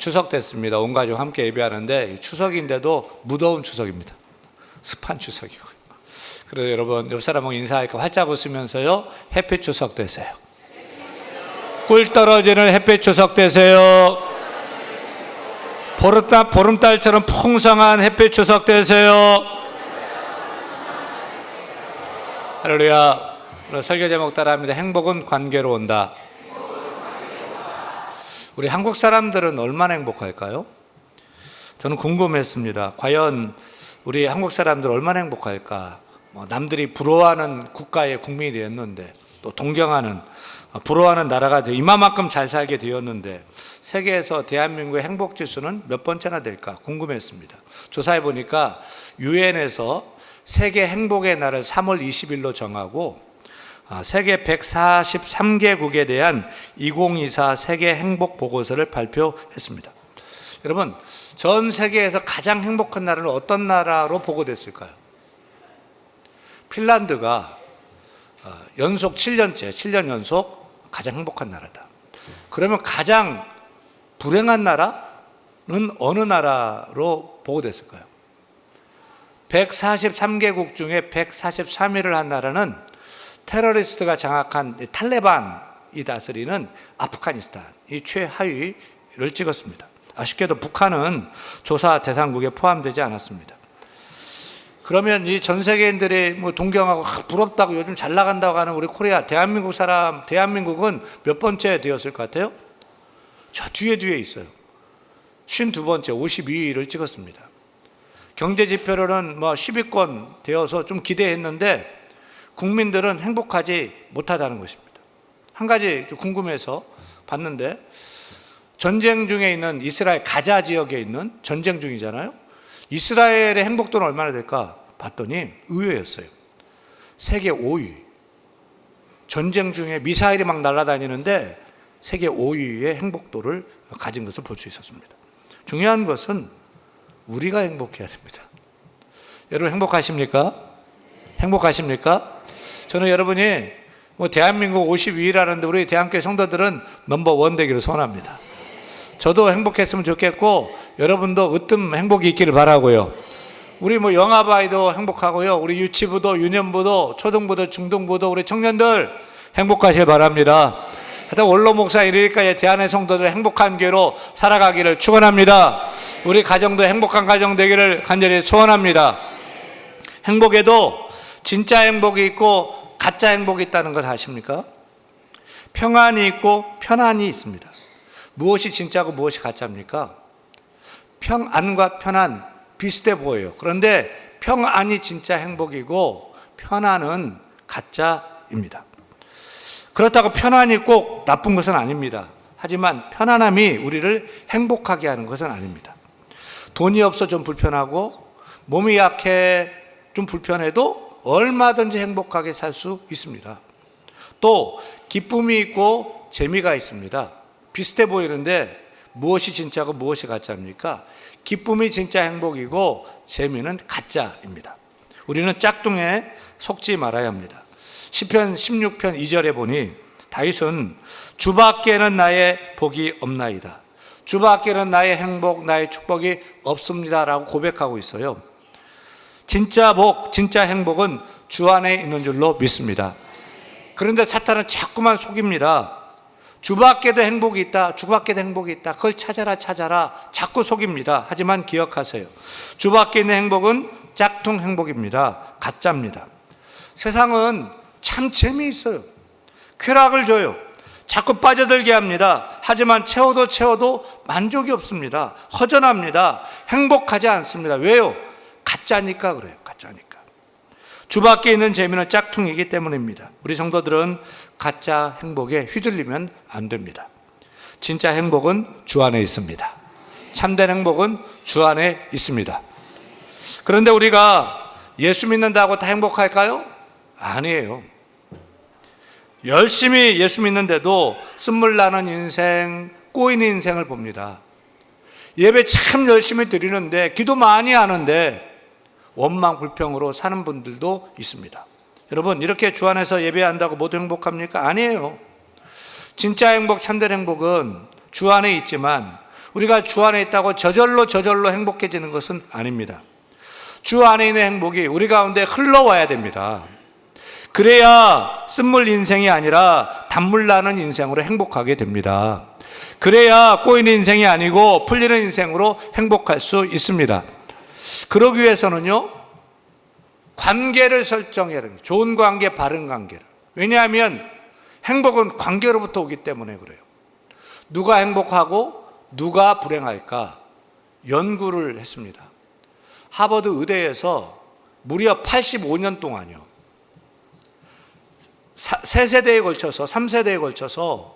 추석 됐습니다. 온 가족 함께 예배하는데 추석인데도 무더운 추석입니다. 습한 추석이고요. 그래서 여러분 옆 사람하고 인사하니까 활짝 웃으면서요, 햇빛 추석 되세요. 꿀 떨어지는 햇빛 추석 되세요. 보름달처럼 풍성한 햇빛 추석 되세요. 할렐루야. 설교 제목 따라합니다. 행복은 관계로 온다. 우리 한국 사람들은 얼마나 행복할까요? 저는 궁금했습니다. 과연 우리 한국 사람들 얼마나 행복할까? 남들이 부러워하는 국가의 국민이 되었는데, 또 동경하는, 부러워하는 나라가 이만큼 잘 살게 되었는데, 세계에서 대한민국의 행복 지수는 몇 번째나 될까 궁금했습니다. 조사해 보니까 유엔에서 세계 행복의 날을 3월 20일로 정하고 세계 143개국에 대한 2024 세계 행복 보고서를 발표했습니다. 여러분, 전 세계에서 가장 행복한 나라는 어떤 나라로 보고됐을까요? 핀란드가 연속 7년 연속 가장 행복한 나라다. 그러면 가장 불행한 나라는 어느 나라로 보고됐을까요? 143개국 중에 143위를 한 나라는 테러리스트가 장악한 탈레반이 다스리는 아프가니스탄이 최하위를 찍었습니다. 아쉽게도 북한은 조사 대상국에 포함되지 않았습니다. 그러면 이 전 세계인들이 동경하고 부럽다고 요즘 잘 나간다고 하는 우리 코리아, 대한민국은 몇 번째 되었을 것 같아요? 저 뒤에 있어요. 52번째, 52위를 찍었습니다. 경제 지표로는 10위권 되어서 좀 기대했는데 국민들은 행복하지 못하다는 것입니다. 한 가지 궁금해서 봤는데, 전쟁 중에 있는 이스라엘 가자 지역에 있는 전쟁 중이잖아요. 이스라엘의 행복도는 얼마나 될까 봤더니 의외였어요. 세계 5위. 전쟁 중에 미사일이 막 날아다니는데 세계 5위의 행복도를 가진 것을 볼 수 있었습니다. 중요한 것은 우리가 행복해야 됩니다. 여러분 행복하십니까? 행복하십니까? 저는 여러분이 대한민국 52위라는데 우리 대한교회 성도들은 넘버1 되기를 소원합니다. 저도 행복했으면 좋겠고 여러분도 으뜸 행복이 있기를 바라고요. 우리 영아 바이도 행복하고요. 우리 유치부도, 유년부도, 초등부도, 중등부도 우리 청년들 행복하시길 바랍니다. 하여튼 원로 목사 이르니까 대한의 성도들 행복한 교회로 살아가기를 축원합니다. 우리 가정도 행복한 가정 되기를 간절히 소원합니다. 행복에도 진짜 행복이 있고 가짜 행복이 있다는 걸 아십니까? 평안이 있고 편안이 있습니다. 무엇이 진짜고 무엇이 가짜입니까? 평안과 편안 비슷해 보여요. 그런데 평안이 진짜 행복이고 편안은 가짜입니다. 그렇다고 편안이 꼭 나쁜 것은 아닙니다. 하지만 편안함이 우리를 행복하게 하는 것은 아닙니다. 돈이 없어 좀 불편하고 몸이 약해 좀 불편해도 얼마든지 행복하게 살 수 있습니다. 또 기쁨이 있고 재미가 있습니다. 비슷해 보이는데 무엇이 진짜고 무엇이 가짜입니까? 기쁨이 진짜 행복이고 재미는 가짜입니다. 우리는 짝퉁에 속지 말아야 합니다. 시편 16편 2절에 보니 다윗은 주밖에는 나의 복이 없나이다. 주밖에는 나의 행복, 나의 축복이 없습니다라고 고백하고 있어요. 진짜 복, 진짜 행복은 주 안에 있는 줄로 믿습니다. 그런데 사탄은 자꾸만 속입니다. 주밖에도 행복이 있다, 주밖에도 행복이 있다, 그걸 찾아라 자꾸 속입니다. 하지만 기억하세요. 주밖에 있는 행복은 짝퉁 행복입니다. 가짜입니다. 세상은 참 재미있어요. 쾌락을 줘요. 자꾸 빠져들게 합니다. 하지만 채워도 만족이 없습니다. 허전합니다. 행복하지 않습니다. 왜요? 가짜니까 그래요. 가짜니까. 주밖에 있는 재미는 짝퉁이기 때문입니다. 우리 성도들은 가짜 행복에 휘둘리면 안 됩니다. 진짜 행복은 주 안에 있습니다. 참된 행복은 주 안에 있습니다. 그런데 우리가 예수 믿는다고 다 행복할까요? 아니에요. 열심히 예수 믿는데도 쓴물나는 인생, 꼬이는 인생을 봅니다. 예배 참 열심히 드리는데, 기도 많이 하는데 원망 불평으로 사는 분들도 있습니다. 여러분, 이렇게 주 안에서 예배한다고 모두 행복합니까? 아니에요. 진짜 행복, 참된 행복은 주 안에 있지만 우리가 주 안에 있다고 저절로 행복해지는 것은 아닙니다. 주 안에 있는 행복이 우리 가운데 흘러와야 됩니다. 그래야 쓴물 인생이 아니라 단물 나는 인생으로 행복하게 됩니다. 그래야 꼬이는 인생이 아니고 풀리는 인생으로 행복할 수 있습니다. 그러기 위해서는요, 관계를 설정해야 됩니다. 좋은 관계, 바른 관계를. 왜냐하면 행복은 관계로부터 오기 때문에 그래요. 누가 행복하고 누가 불행할까 연구를 했습니다. 하버드 의대에서 무려 85년 동안요, 3세대에 걸쳐서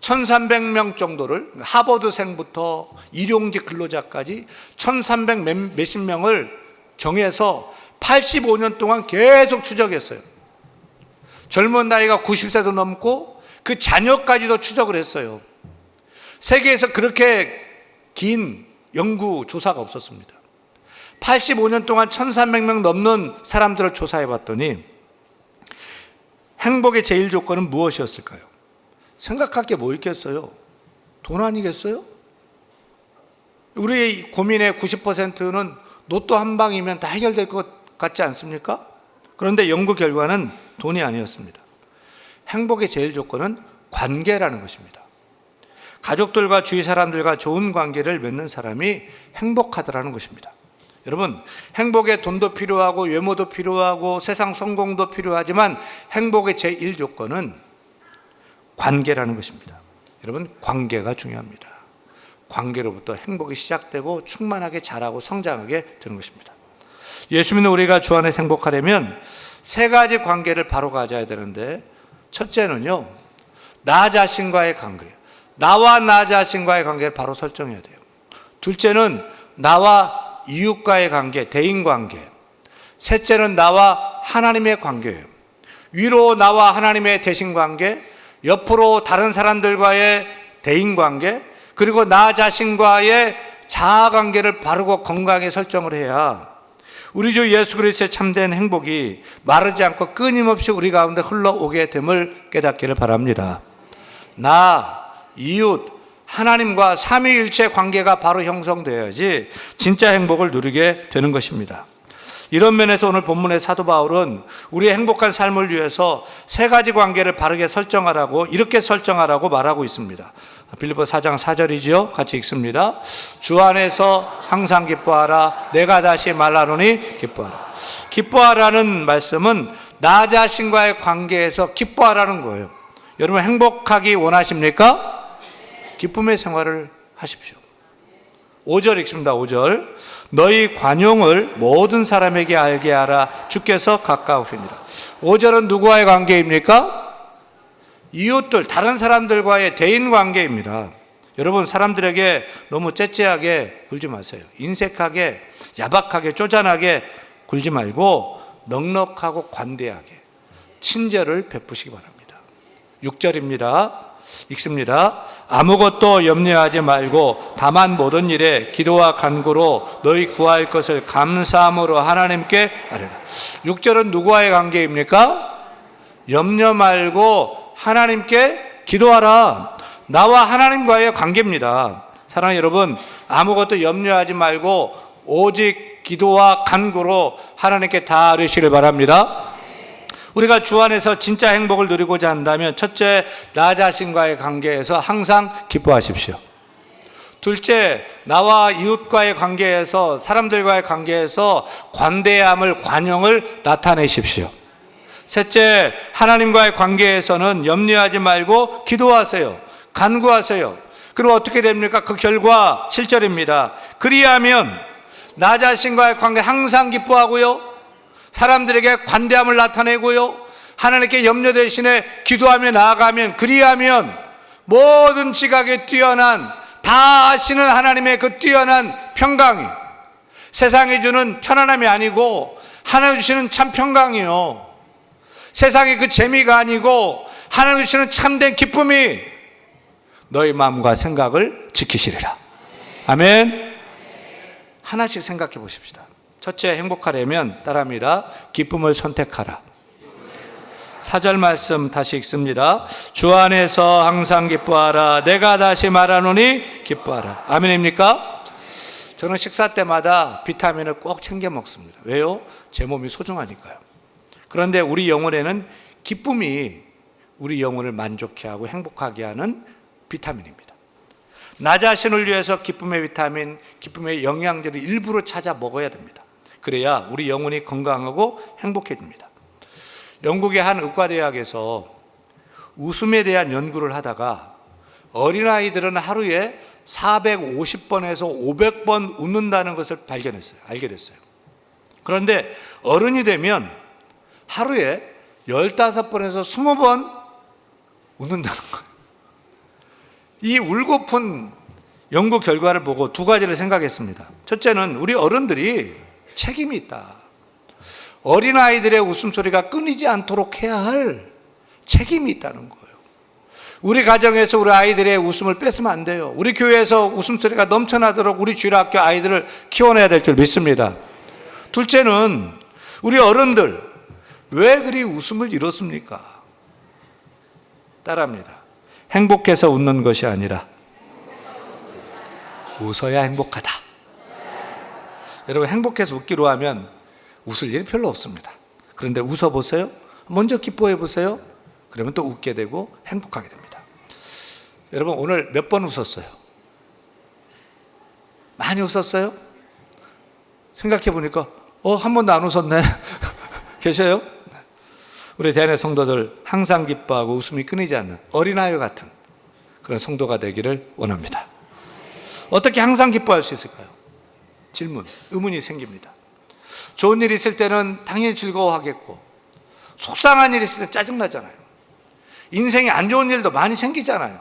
1300명 정도를, 하버드생부터 일용직 근로자까지 1300 몇십 명을 정해서 85년 동안 계속 추적했어요. 젊은 나이가 90세도 넘고 그 자녀까지도 추적을 했어요. 세계에서 그렇게 긴 연구 조사가 없었습니다. 85년 동안 1300명 넘는 사람들을 조사해 봤더니 행복의 제일 조건은 무엇이었을까요? 생각할 게 뭐 있겠어요? 돈 아니겠어요? 우리의 고민의 90%는 로또 한 방이면 다 해결될 것 같지 않습니까? 그런데 연구 결과는 돈이 아니었습니다. 행복의 제일 조건은 관계라는 것입니다. 가족들과 주위 사람들과 좋은 관계를 맺는 사람이 행복하더라는 것입니다. 여러분, 행복에 돈도 필요하고 외모도 필요하고 세상 성공도 필요하지만 행복의 제일 조건은 관계라는 것입니다. 여러분, 관계가 중요합니다. 관계로부터 행복이 시작되고 충만하게 자라고 성장하게 되는 것입니다. 예수 믿는 우리가 주 안에서 행복하려면 세 가지 관계를 바로 가져야 되는데, 첫째는요, 나 자신과의 관계예요. 나와 나 자신과의 관계를 바로 설정해야 돼요. 둘째는 나와 이웃과의 관계, 대인관계. 셋째는 나와 하나님의 관계예요. 위로 나와 하나님의 대신관계, 옆으로 다른 사람들과의 대인관계, 그리고 나 자신과의 자아관계를 바르고 건강하게 설정을 해야 우리 주 예수 그리스도의 참된 행복이 마르지 않고 끊임없이 우리 가운데 흘러오게 됨을 깨닫기를 바랍니다. 나, 이웃, 하나님과 삼위일체 관계가 바로 형성되어야지 진짜 행복을 누리게 되는 것입니다. 이런 면에서 오늘 본문의 사도 바울은 우리의 행복한 삶을 위해서 세 가지 관계를 바르게 설정하라고, 이렇게 설정하라고 말하고 있습니다. 빌립보 4장 4절이지요. 같이 읽습니다. 주 안에서 항상 기뻐하라. 내가 다시 말하노니 기뻐하라. 기뻐하라는 말씀은 나 자신과의 관계에서 기뻐하라는 거예요. 여러분, 행복하기 원하십니까? 기쁨의 생활을 하십시오. 5절 읽습니다. 5절. 너희 관용을 모든 사람에게 알게 하라. 주께서 가까우시니라. 5절은 누구와의 관계입니까? 이웃들, 다른 사람들과의 대인 관계입니다. 여러분, 사람들에게 너무 째째하게 굴지 마세요. 인색하게, 야박하게, 쪼잔하게 굴지 말고 넉넉하고 관대하게 친절을 베푸시기 바랍니다. 6절입니다. 읽습니다. 아무것도 염려하지 말고 다만 모든 일에 기도와 간구로 너희 구할 것을 감사함으로 하나님께 아뢰라. 6절은 누구와의 관계입니까? 염려 말고 하나님께 기도하라. 나와 하나님과의 관계입니다. 사랑하는 여러분, 아무것도 염려하지 말고 오직 기도와 간구로 하나님께 다 아뢰시길 바랍니다. 우리가 주 안에서 진짜 행복을 누리고자 한다면, 첫째, 나 자신과의 관계에서 항상 기뻐하십시오. 둘째, 나와 이웃과의 관계에서, 사람들과의 관계에서 관대함을, 관용을 나타내십시오. 셋째, 하나님과의 관계에서는 염려하지 말고 기도하세요. 간구하세요. 그리고 어떻게 됩니까? 그 결과 7절입니다. 그리하면 나 자신과의 관계 항상 기뻐하고요, 사람들에게 관대함을 나타내고요, 하나님께 염려 대신에 기도하며 나아가면, 그리하면 모든 지각에 뛰어난, 다 아시는 하나님의 그 뛰어난 평강이, 세상이 주는 편안함이 아니고 하나님 주시는 참 평강이요, 세상의 그 재미가 아니고 하나님 주시는 참된 기쁨이 너희 마음과 생각을 지키시리라. 아멘. 하나씩 생각해 보십시다. 첫째, 행복하려면 따라합니다. 기쁨을 선택하라. 4절 말씀 다시 읽습니다. 주 안에서 항상 기뻐하라. 내가 다시 말하노니 기뻐하라. 아멘입니까? 저는 식사 때마다 비타민을 꼭 챙겨 먹습니다. 왜요? 제 몸이 소중하니까요. 그런데 우리 영혼에는 기쁨이 우리 영혼을 만족해 하고 행복하게 하는 비타민입니다. 나 자신을 위해서 기쁨의 비타민, 기쁨의 영양제를 일부러 찾아 먹어야 됩니다. 그래야 우리 영혼이 건강하고 행복해집니다. 영국의 한 의과대학에서 웃음에 대한 연구를 하다가 어린아이들은 하루에 450번에서 500번 웃는다는 것을 알게 됐어요. 그런데 어른이 되면 하루에 15번에서 20번 웃는다는 거예요. 이 울고픈 연구 결과를 보고 두 가지를 생각했습니다. 첫째는 우리 어른들이 책임이 있다. 어린아이들의 웃음소리가 끊이지 않도록 해야 할 책임이 있다는 거예요. 우리 가정에서 우리 아이들의 웃음을 뺏으면 안 돼요. 우리 교회에서 웃음소리가 넘쳐나도록 우리 주일학교 아이들을 키워내야 될 줄 믿습니다. 둘째는 우리 어른들 왜 그리 웃음을 잃었습니까? 따라합니다. 행복해서 웃는 것이 아니라 웃어야 행복하다. 여러분, 행복해서 웃기로 하면 웃을 일이 별로 없습니다. 그런데 웃어보세요. 먼저 기뻐해 보세요. 그러면 또 웃게 되고 행복하게 됩니다. 여러분, 오늘 몇 번 웃었어요? 많이 웃었어요? 생각해 보니까 한 번도 안 웃었네. 계셔요? 우리 대한의 성도들 항상 기뻐하고 웃음이 끊이지 않는 어린아이 같은 그런 성도가 되기를 원합니다. 어떻게 항상 기뻐할 수 있을까요? 질문, 의문이 생깁니다. 좋은 일 있을 때는 당연히 즐거워하겠고 속상한 일 있을 때 짜증나잖아요. 인생에 안 좋은 일도 많이 생기잖아요.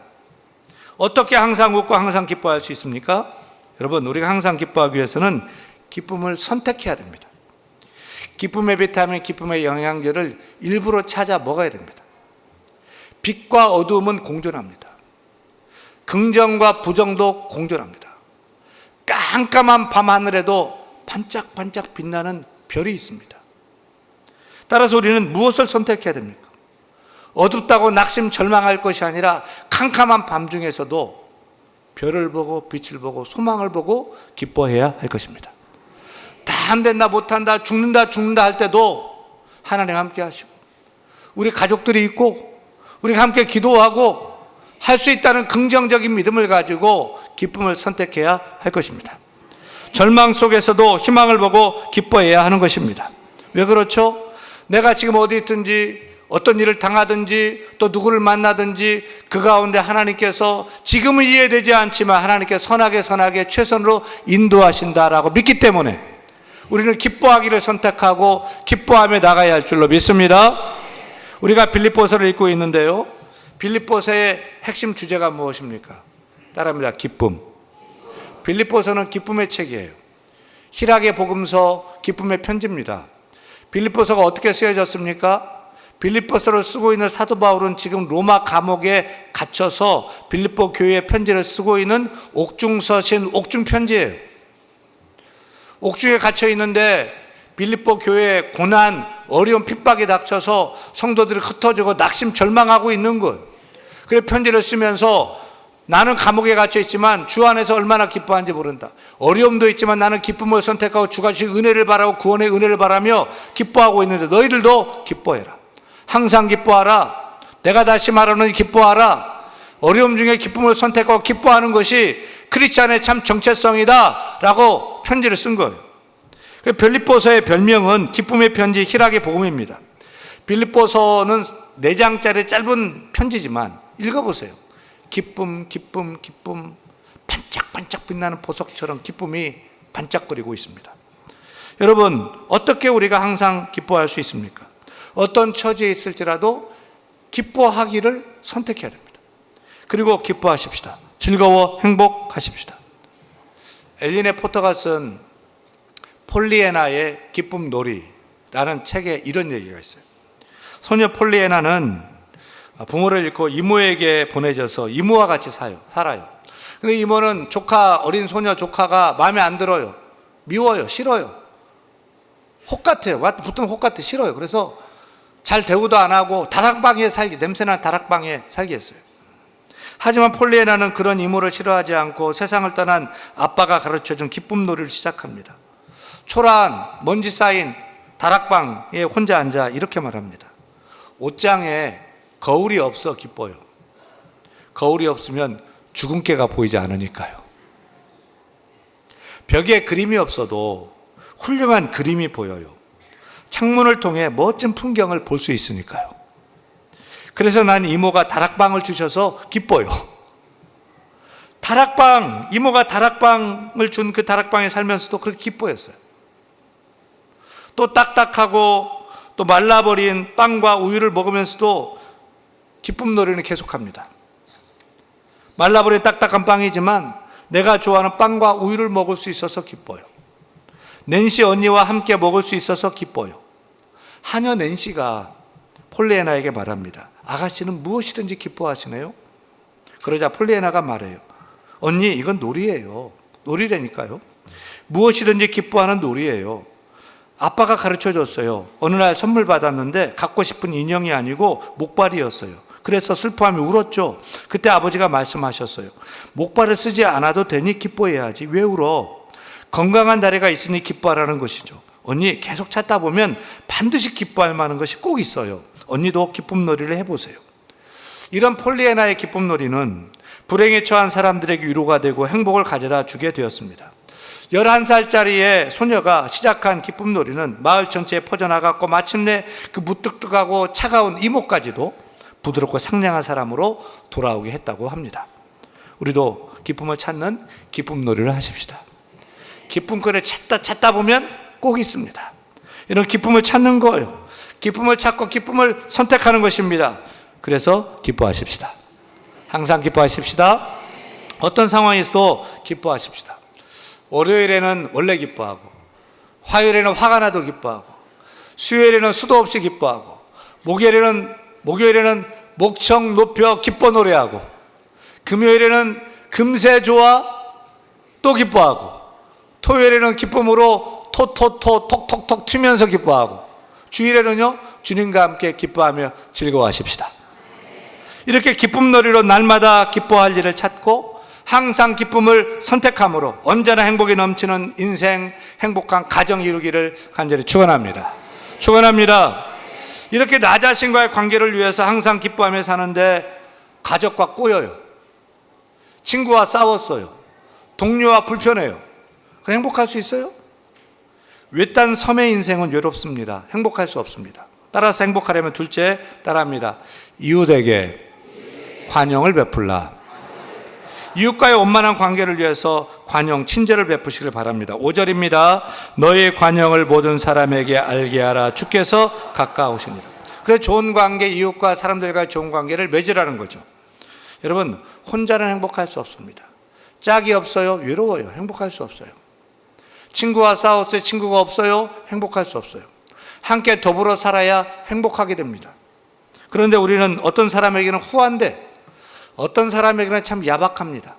어떻게 항상 웃고 항상 기뻐할 수 있습니까? 여러분, 우리가 항상 기뻐하기 위해서는 기쁨을 선택해야 됩니다. 기쁨의 비타민, 기쁨의 영양제를 일부러 찾아 먹어야 됩니다. 빛과 어두움은 공존합니다. 긍정과 부정도 공존합니다. 깜깜한 밤하늘에도 반짝반짝 빛나는 별이 있습니다. 따라서 우리는 무엇을 선택해야 됩니까? 어둡다고 낙심 절망할 것이 아니라 캄캄한 밤 중에서도 별을 보고 빛을 보고 소망을 보고 기뻐해야 할 것입니다. 다 안 된다, 못한다, 죽는다 할 때도 하나님 함께 하시고 우리 가족들이 있고 우리가 함께 기도하고 할 수 있다는 긍정적인 믿음을 가지고 기쁨을 선택해야 할 것입니다. 절망 속에서도 희망을 보고 기뻐해야 하는 것입니다. 왜 그렇죠? 내가 지금 어디 있든지 어떤 일을 당하든지 또 누구를 만나든지 그 가운데 하나님께서 지금은 이해되지 않지만 하나님께 선하게 최선으로 인도하신다라고 믿기 때문에 우리는 기뻐하기를 선택하고 기뻐하며 나가야 할 줄로 믿습니다. 우리가 빌립보서를 읽고 있는데요, 빌립보서의 핵심 주제가 무엇입니까? 따라합니다. 기쁨. 빌립보서는 기쁨의 책이에요. 희락의 복음서, 기쁨의 편지입니다. 빌립보서가 어떻게 쓰여졌습니까? 빌립보서를 쓰고 있는 사도 바울은 지금 로마 감옥에 갇혀서 빌립보 교회의 편지를 쓰고 있는 옥중서신, 옥중편지예요. 옥중에 갇혀 있는데 빌립보 교회에 고난, 어려운 핍박이 닥쳐서 성도들이 흩어지고 낙심 절망하고 있는 것. 그래서 편지를 쓰면서 나는 감옥에 갇혀 있지만 주 안에서 얼마나 기뻐하는지 모른다. 어려움도 있지만 나는 기쁨을 선택하고 주가 주신 은혜를 바라고 구원의 은혜를 바라며 기뻐하고 있는데 너희들도 기뻐해라. 항상 기뻐하라. 내가 다시 말하노니 기뻐하라. 어려움 중에 기쁨을 선택하고 기뻐하는 것이 크리스찬의 참 정체성이다 라고 편지를 쓴 거예요. 빌립보서의 별명은 기쁨의 편지, 희락의 복음입니다. 빌립보서는 4장짜리 짧은 편지지만 읽어보세요. 기쁨 반짝반짝 빛나는 보석처럼 기쁨이 반짝거리고 있습니다. 여러분, 어떻게 우리가 항상 기뻐할 수 있습니까? 어떤 처지에 있을지라도 기뻐하기를 선택해야 됩니다. 그리고 기뻐하십시다. 즐거워 행복하십시다. 엘리네 포터가 쓴 폴리애나의 기쁨 놀이라는 책에 이런 얘기가 있어요. 소녀 폴리애나는 부모를 잃고 이모에게 보내져서 이모와 같이 살아요. 근데 이모는 어린 소녀 조카가 마음에 안 들어요. 미워요. 싫어요. 혹 같아요. 붙으면 혹 같아. 싫어요. 그래서 잘 대우도 안 하고 냄새나는 다락방에 살게 했어요. 하지만 폴리애나는 그런 이모를 싫어하지 않고 세상을 떠난 아빠가 가르쳐준 기쁨 놀이를 시작합니다. 초라한 먼지 쌓인 다락방에 혼자 앉아 이렇게 말합니다. 옷장에 거울이 없어 기뻐요. 거울이 없으면 죽은 깨가 보이지 않으니까요. 벽에 그림이 없어도 훌륭한 그림이 보여요. 창문을 통해 멋진 풍경을 볼 수 있으니까요. 그래서 난 이모가 다락방을 주셔서 기뻐요. 이모가 다락방을 준 그 다락방에 살면서도 그렇게 기뻐했어요. 또 딱딱하고 또 말라버린 빵과 우유를 먹으면서도 기쁨 놀이는 계속합니다. 말라버린 딱딱한 빵이지만 내가 좋아하는 빵과 우유를 먹을 수 있어서 기뻐요. 낸시 언니와 함께 먹을 수 있어서 기뻐요. 하녀 낸시가 폴리애나에게 말합니다. 아가씨는 무엇이든지 기뻐하시네요. 그러자 폴리애나가 말해요. 언니, 이건 놀이예요. 놀이라니까요. 무엇이든지 기뻐하는 놀이예요. 아빠가 가르쳐줬어요. 어느 날 선물 받았는데 갖고 싶은 인형이 아니고 목발이었어요. 그래서 슬퍼하며 울었죠. 그때 아버지가 말씀하셨어요. 목발을 쓰지 않아도 되니 기뻐해야지. 왜 울어? 건강한 다리가 있으니 기뻐하라는 것이죠. 언니, 계속 찾다 보면 반드시 기뻐할 만한 것이 꼭 있어요. 언니도 기쁨 놀이를 해보세요. 이런 폴리애나의 기쁨 놀이는 불행에 처한 사람들에게 위로가 되고 행복을 가져다 주게 되었습니다. 11살짜리의 소녀가 시작한 기쁨 놀이는 마을 전체에 퍼져나갔고 마침내 그 무뚝뚝하고 차가운 이모까지도 부드럽고 상냥한 사람으로 돌아오게 했다고 합니다. 우리도 기쁨을 찾는 기쁨 놀이를 하십시다. 기쁨거리를 찾다 보면 꼭 있습니다. 이런 기쁨을 찾는 거예요. 기쁨을 찾고 기쁨을 선택하는 것입니다. 그래서 기뻐하십시다. 항상 기뻐하십시다. 어떤 상황에서도 기뻐하십시다. 월요일에는 원래 기뻐하고, 화요일에는 화가 나도 기뻐하고, 수요일에는 수도 없이 기뻐하고, 목요일에는 목청 높여 기뻐 노래하고, 금요일에는 금세 좋아 또 기뻐하고, 토요일에는 기쁨으로 톡톡톡 튀면서 기뻐하고, 주일에는요 주님과 함께 기뻐하며 즐거워하십시다. 이렇게 기쁨 놀이로 날마다 기뻐할 일을 찾고 항상 기쁨을 선택함으로 언제나 행복이 넘치는 인생, 행복한 가정 이루기를 간절히 축원합니다. 이렇게 나 자신과의 관계를 위해서 항상 기뻐하며 사는데 가족과 꼬여요. 친구와 싸웠어요. 동료와 불편해요. 그럼 행복할 수 있어요? 외딴 섬의 인생은 외롭습니다. 행복할 수 없습니다. 따라서 행복하려면 둘째 따라합니다. 이웃에게 관용을 베풀라. 이웃과의 원만한 관계를 위해서 관용, 친절을 베푸시길 바랍니다. 5절입니다. 너의 관용을 모든 사람에게 알게 하라. 주께서 가까우시니라. 그래서 좋은 관계, 이웃과 사람들과의 좋은 관계를 맺으라는 거죠. 여러분, 혼자는 행복할 수 없습니다. 짝이 없어요? 외로워요. 행복할 수 없어요. 친구와 싸웠어요? 친구가 없어요? 행복할 수 없어요. 함께 더불어 살아야 행복하게 됩니다. 그런데 우리는 어떤 사람에게는 후한데 어떤 사람에게는 참 야박합니다.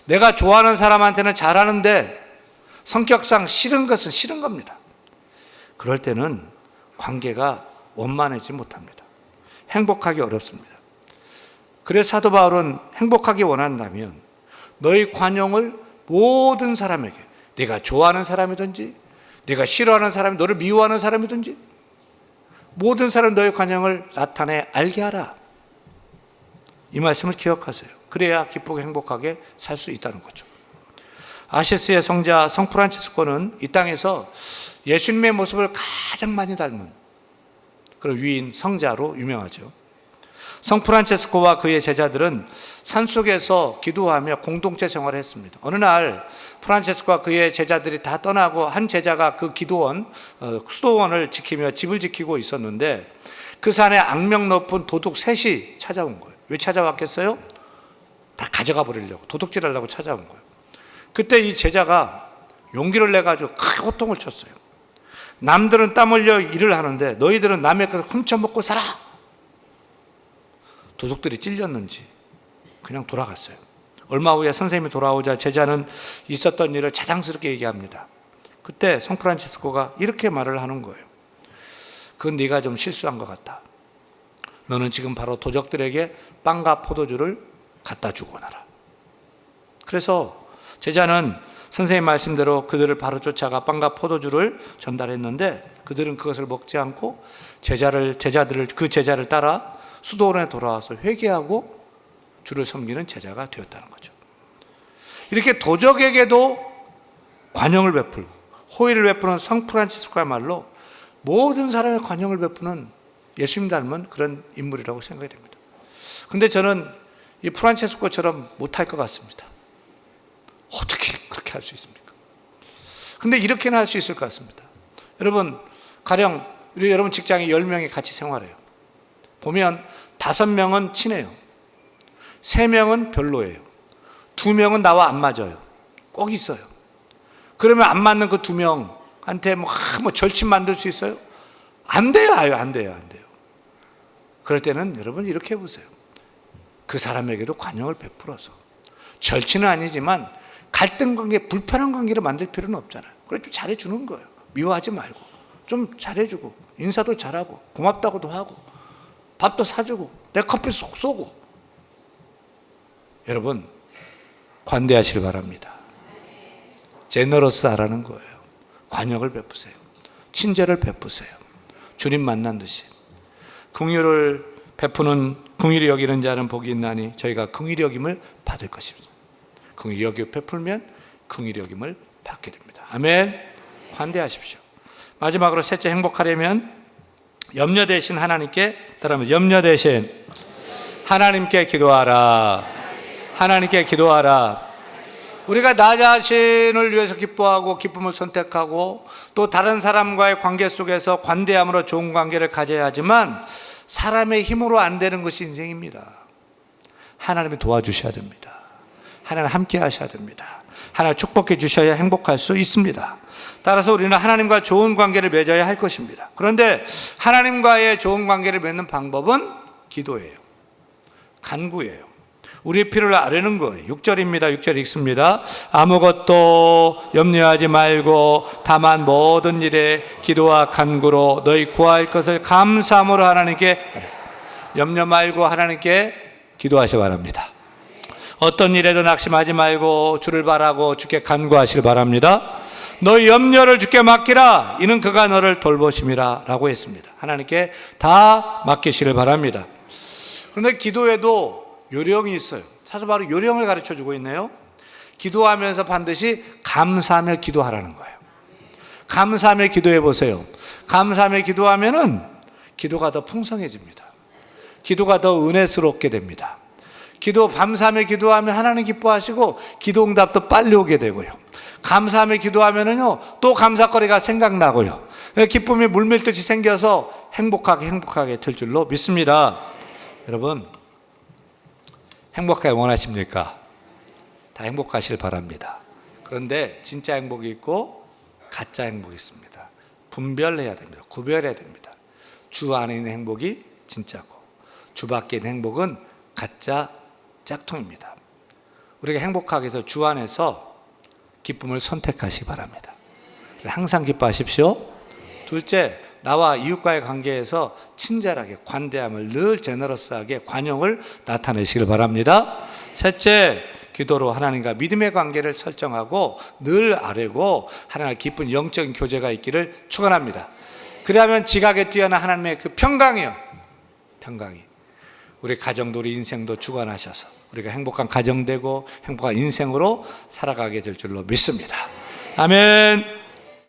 내가 좋아하는 사람한테는 잘하는데 성격상 싫은 것은 싫은 겁니다. 그럴 때는 관계가 원만하지 못합니다. 행복하기 어렵습니다. 그래서 사도 바울은 행복하기 원한다면 너의 관용을 모든 사람에게, 내가 좋아하는 사람이든지 내가 싫어하는 사람이, 너를 미워하는 사람이든지 모든 사람 너의 관용을 나타내 알게 하라. 이 말씀을 기억하세요. 그래야 기쁘게 행복하게 살 수 있다는 거죠. 아시스의 성자 성 프란치스코는 이 땅에서 예수님의 모습을 가장 많이 닮은 그런 위인 성자로 유명하죠. 성 프란치스코와 그의 제자들은 산속에서 기도하며 공동체 생활을 했습니다. 어느 날 프란치스코와 그의 제자들이 다 떠나고 한 제자가 그 기도원, 수도원을 지키며 집을 지키고 있었는데 그 산에 악명 높은 도둑 셋이 찾아온 거예요. 왜 찾아왔겠어요? 다 가져가 버리려고, 도둑질하려고 찾아온 거예요. 그때 이 제자가 용기를 내가지고 크게 호통을 쳤어요. 남들은 땀 흘려 일을 하는데 너희들은 남의 것을 훔쳐먹고 살아. 도둑들이 찔렸는지 그냥 돌아갔어요. 얼마 후에 선생님이 돌아오자 제자는 있었던 일을 자랑스럽게 얘기합니다. 그때 성 프란치스코가 이렇게 말을 하는 거예요. 그건 네가 좀 실수한 것 같다. 너는 지금 바로 도적들에게 빵과 포도주를 갖다 주고 나라. 그래서 제자는 선생님 말씀대로 그들을 바로 쫓아가 빵과 포도주를 전달했는데 그들은 그것을 먹지 않고 그 제자를 따라 수도원에 돌아와서 회개하고 주를 섬기는 제자가 되었다는 거죠. 이렇게 도적에게도 관용을 베풀고 호의를 베푸는 성 프란치스코야말로 모든 사람의 관용을 베푸는 예수님 닮은 그런 인물이라고 생각이 됩니다. 근데 저는 이 프란치스코처럼 못할 것 같습니다. 어떻게 그렇게 할 수 있습니까? 근데 이렇게는 할 수 있을 것 같습니다. 여러분, 가령 여러분 직장에 10명이 같이 생활해요. 보면 5명은 친해요. 3명은 별로예요. 2명은 나와 안 맞아요. 꼭 있어요. 그러면 안 맞는 그 2명한테 뭐 절친 만들 수 있어요? 안 돼요. 안 돼요. 그럴 때는 여러분 이렇게 해보세요. 그 사람에게도 관용을 베풀어서 절친은 아니지만 갈등 관계, 불편한 관계를 만들 필요는 없잖아요. 그래서 좀 잘해주는 거예요. 미워하지 말고 좀 잘해주고 인사도 잘하고 고맙다고도 하고 밥도 사주고 내 커피 쏘고. 여러분 관대하시길 바랍니다. 제너러스 하라는 거예요. 관용을 베푸세요. 친절을 베푸세요. 주님 만난 듯이. 긍휼을 베푸는, 긍휼히 여기는 자는 복이 있나니 저희가 긍휼히 여김을 받을 것입니다. 긍휼히 여겨 베풀면 긍휼히 여김을 받게 됩니다. 아멘. 관대하십시오. 마지막으로 셋째, 행복하려면 염려 대신 하나님께 따르면 염려 대신 하나님께 기도하라. 하나님께 기도하라. 우리가 나 자신을 위해서 기뻐하고 기쁨을 선택하고 또 다른 사람과의 관계 속에서 관대함으로 좋은 관계를 가져야 하지만 사람의 힘으로 안 되는 것이 인생입니다. 하나님이 도와주셔야 됩니다. 하나님 함께 하셔야 됩니다. 하나님 축복해 주셔야 행복할 수 있습니다. 따라서 우리는 하나님과 좋은 관계를 맺어야 할 것입니다. 그런데 하나님과의 좋은 관계를 맺는 방법은 기도예요. 간구예요. 우리의 필요를 아뢰는 거예요. 6절입니다. 6절 읽습니다. 아무것도 염려하지 말고 다만 모든 일에 기도와 간구로 너희 구할 것을 감사함으로 하나님께 염려 말고 하나님께 기도하시기 바랍니다. 어떤 일에도 낙심하지 말고 주를 바라고 주께 간구하시길 바랍니다. 너희 염려를 주께 맡기라. 이는 그가 너를 돌보심이라 라고 했습니다. 하나님께 다 맡기시길 바랍니다. 그런데 기도에도 요령이 있어요. 사실 바로 요령을 가르쳐 주고 있네요. 기도하면서 반드시 감사하며 기도하라는 거예요. 감사하며 기도해 보세요. 감사하며 기도하면은 기도가 더 풍성해집니다. 기도가 더 은혜스럽게 됩니다. 감사하며 기도하면 하나님 기뻐하시고 기도 응답도 빨리 오게 되고요. 감사하며 기도하면은요 또 감사거리가 생각나고요. 기쁨이 물밀듯이 생겨서 행복하게 될 줄로 믿습니다. 여러분 행복하게 원하십니까? 다 행복하시길 바랍니다. 그런데 진짜 행복이 있고 가짜 행복이 있습니다. 분별해야 됩니다. 구별해야 됩니다. 주 안에 있는 행복이 진짜고 주 밖에 있는 행복은 가짜 짝퉁입니다. 우리가 행복하게 해서 주 안에서 기쁨을 선택하시기 바랍니다. 항상 기뻐하십시오. 둘째, 나와 이웃과의 관계에서 친절하게 관대함을 늘 제너러스하게 관용을 나타내시길 바랍니다. 셋째, 기도로 하나님과 믿음의 관계를 설정하고 늘 아뢰고 하나님과 깊은 영적인 교제가 있기를 축원합니다. 그러면 지각에 뛰어난 하나님의 그 평강이 우리 가정도 우리 인생도 주관하셔서 우리가 행복한 가정 되고 행복한 인생으로 살아가게 될 줄로 믿습니다. 아멘.